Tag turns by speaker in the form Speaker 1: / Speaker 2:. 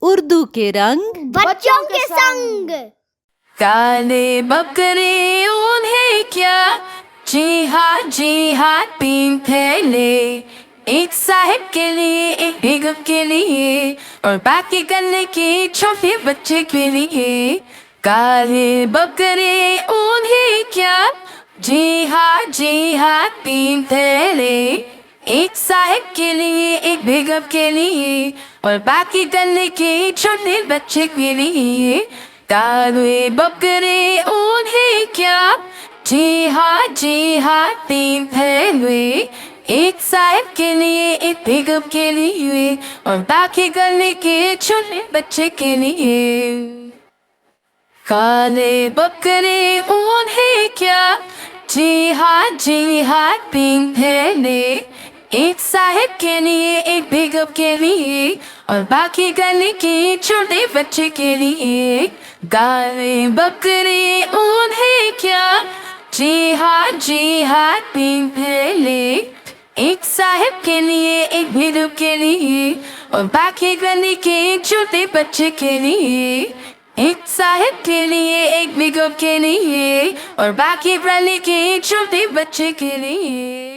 Speaker 1: اردو کے رنگ
Speaker 2: بچوں کے سنگ.
Speaker 3: کالے بکرے انہیں کیا، جی ہاں تین تھیلے، ایک صاحب کے لیے ایک بیگم کے لیے اور باقی گلے کے چھوٹے بچے کے لیے. کالے بکرے انہیں کیا، جی ہاں تین تھیلے، ایک صاحب کے لیے ایک بیگم کے لیے اور باقی گلے کے چھوٹے بچے کے لیے. کالے بکرے انہیں کیا، جی ہاں تین تھیلے، ایک صاحب کے لیے ایک بیگم کے لیے اور باقی گلے کے چھوٹے بچے کے لیے. کالے بکرے انہیں کیا، جی ہاں تین تھیلے، ایک صاحب کے لیے ایک بیگم کے لیے اور باقی گلے کے چھوٹے بچے کے لیے. کالے بکرے انہیں کیا، جی ہاں تین تھیلے، ایک صاحب کے لیے ایک بیگم کے لیے اور باقی گلے کے چھوٹے بچے کے لیے. ایک صاحب کے لیے ایک بیگم کے لیے اور باقی گلے کے چھوٹے بچے کے لیے.